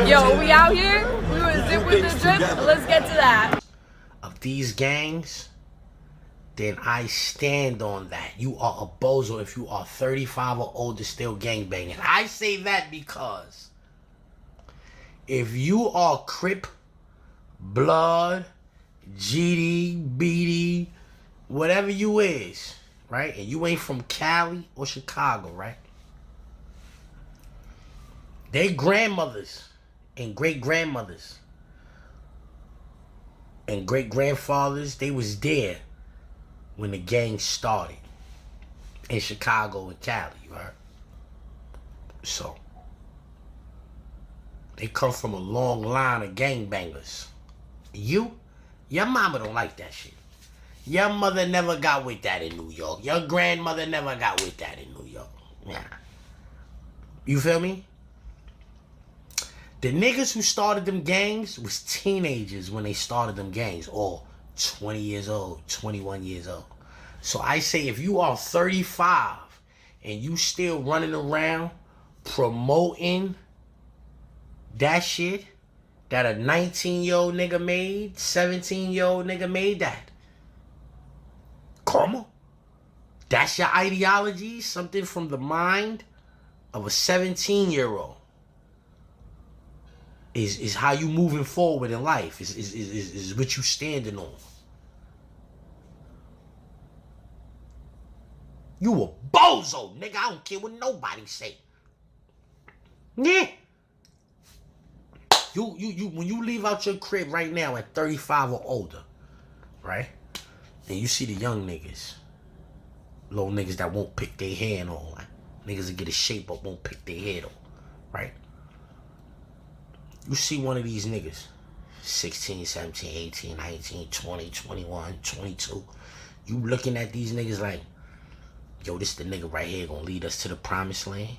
Yo, we out here. We were Zipwitthedrip. Let's get to that. Of these gangs, then I stand on that. You are a bozo if you are 35 or older still gangbanging. I say that because if you are Crip, Blood, GD, BD, whatever you is, right? And you ain't from Cali or Chicago, right? They grandmothers and great-grandmothers and great-grandfathers, they was there when the gang started in Chicago and Cali, right? So, they come from a long line of gangbangers. Your mama don't like that shit. Your mother never got with that in New York. Your grandmother never got with that in New York. Nah. You feel me? The niggas who started them gangs was teenagers when they started them gangs, or 20 years old, 21 years old. So I say if you are 35 and you still running around promoting that shit that a 19-year-old nigga made, 17-year-old nigga made that. Come on. That's your ideology, something from the mind of a 17-year-old. Is how you moving forward in life. Is what you standing on. You a bozo, nigga. I don't care what nobody say. Yeah. You when you leave out your crib right now at 35 or older, right? And you see the young niggas, little niggas that won't pick their hand on, like, niggas that get a shape up won't pick their head on, right? You see one of these niggas, 16, 17, 18, 19, 20, 21, 22. You looking at these niggas like, yo, this the nigga right here gonna lead us to the promised land.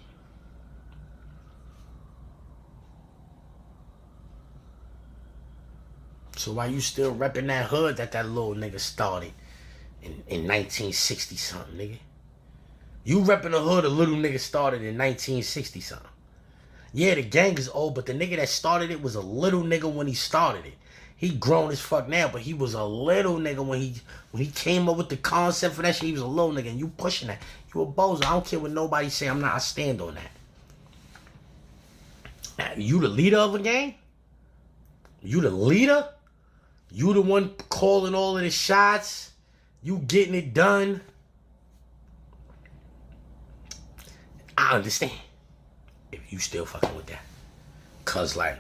So why you still repping that hood that little nigga started in 1960 something, nigga? You repping the hood a little nigga started in 1960 something. Yeah, the gang is old, but the nigga that started it was a little nigga when he started it. He grown as fuck now, but he was a little nigga when he came up with the concept for that shit. He was a little nigga, and you pushing that. You a bozo. I don't care what nobody say. I stand on that. Now, you the leader of a gang? You the leader? You the one calling all of the shots? You getting it done? I understand if you still fucking with that. Cause like,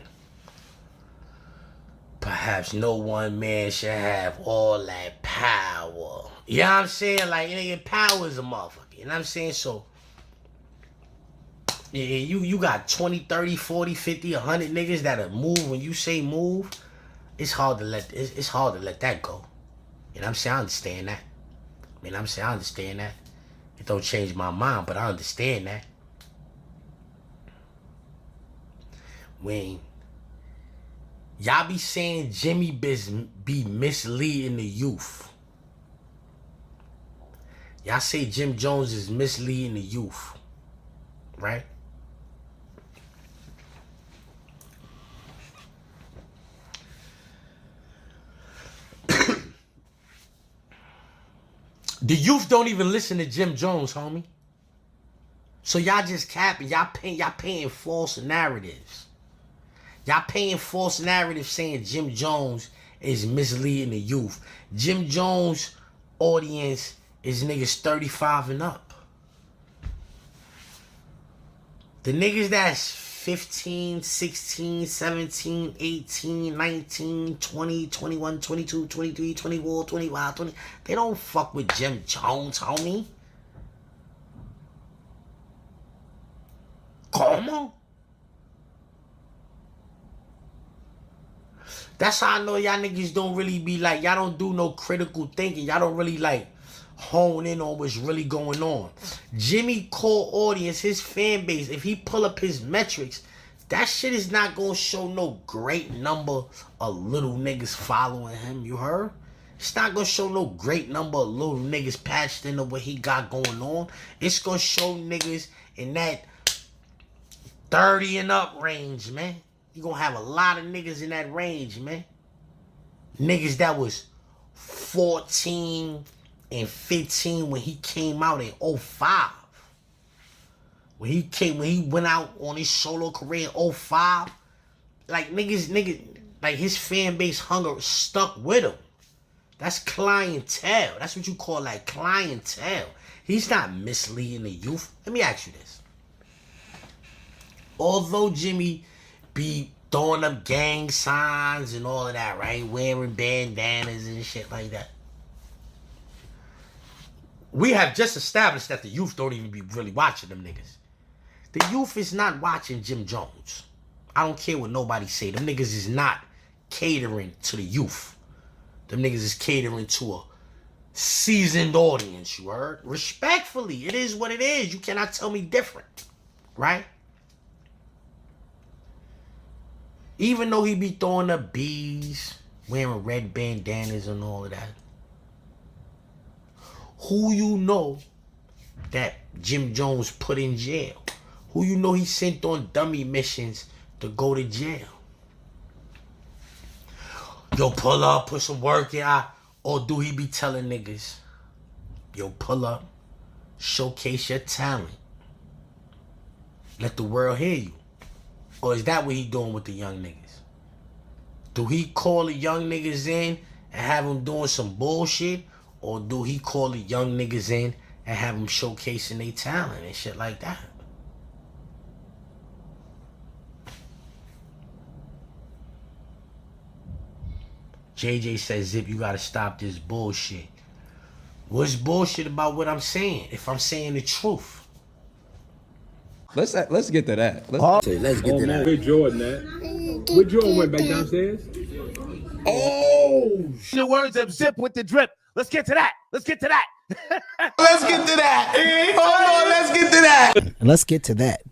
perhaps no one man should have all that power. You know what I'm saying? Like, nigga, power is a motherfucker. You know what I'm saying? So, yeah, you got 20, 30, 40, 50, 100 niggas that'll move when you say move. It's hard to let that go. You know what I'm saying? I understand that. You know what I'm saying? I understand that. It don't change my mind, but I understand that. When y'all be saying Jimmy be misleading the youth. Y'all say Jim Jones is misleading the youth. Right? The youth don't even listen to Jim Jones, homie. So y'all just capping. Y'all paying false narratives. Y'all paying false narratives saying Jim Jones is misleading the youth. Jim Jones' audience is niggas 35 and up. The niggas that's 15, 16, 17, 18, 19, 20, 21, 22, 23, 24, 25, 20. They don't fuck with Jim Jones, homie. Come on. That's how I know y'all niggas don't really be like, y'all don't do no critical thinking. Y'all don't really like hone in on what's really going on. Jimmy core audience, his fan base, if he pull up his metrics, that shit is not gonna show no great number of little niggas following him, you heard? It's not gonna show no great number of little niggas patched into what he got going on. It's gonna show niggas in that 30 and up range, man. you're gonna have a lot of niggas in that range, man. Niggas that was 14 and 15 when he came out in 05. When he went out on his solo career in 05, like niggas, like his fan base stuck with him. That's clientele. That's what you call like clientele. He's not misleading the youth. Let me ask you this. Although Jimmy be throwing up gang signs and all of that, right? Wearing bandanas and shit like that. We have just established that the youth don't even be really watching them niggas. The youth is not watching Jim Jones. I don't care what nobody say. Them niggas is not catering to the youth. Them niggas is catering to a seasoned audience, you heard? Respectfully, it is what it is. You cannot tell me different, right? Even though he be throwing up bees, wearing red bandanas and all of that. Who you know that Jim Jones put in jail? Who you know he sent on dummy missions to go to jail? Yo, pull up, put some work in. Or do he be telling niggas, yo, pull up, showcase your talent, let the world hear you? Or is that what he doing with the young niggas? Do he call the young niggas in and have them doing some bullshit? Or do he call the young niggas in and have them showcasing their talent and shit like that? JJ says, Zip, you gotta stop this bullshit. What's bullshit about what I'm saying if I'm saying the truth? Let's get to that. Let's get to that. Where Jordan at? Where Jordan went back downstairs? Oh, the words of Zip with the drip. Let's get to that. Let's get to that. Let's get to that. Hold on, let's get to that. Let's get to that.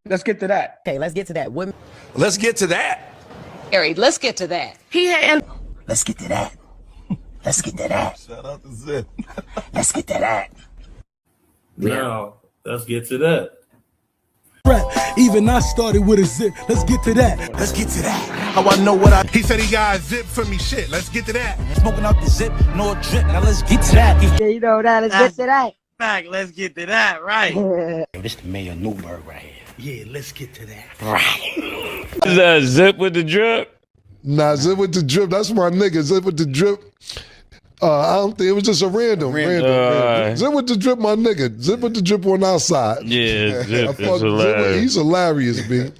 Let's get to that. Okay, let's get to that. Women. Let's get to that. Harry, let's get to that. Let's get to that. Let's get to that. Shout out to Zip. Let's get to that. Now, let's get to that. Even I started with a zip. Let's get to that. Let's get to that. How I know what I... He said he got a zip for me shit. Let's get to that. Smoking out the zip, no drip. Now let's get to that. Yeah, you know that. Let's get to that. Back, let's get to that, right? Yo, this the Mayor Newberg right here. Yeah, let's get to that. Right. Is that Zip with the drip? Nah, Zip with the drip. That's my nigga. Zip with the drip. I don't think it was just a random. Zip with the drip, my nigga. Zip with the drip on our side. Yeah, Zip is hilarious. He's hilarious, B.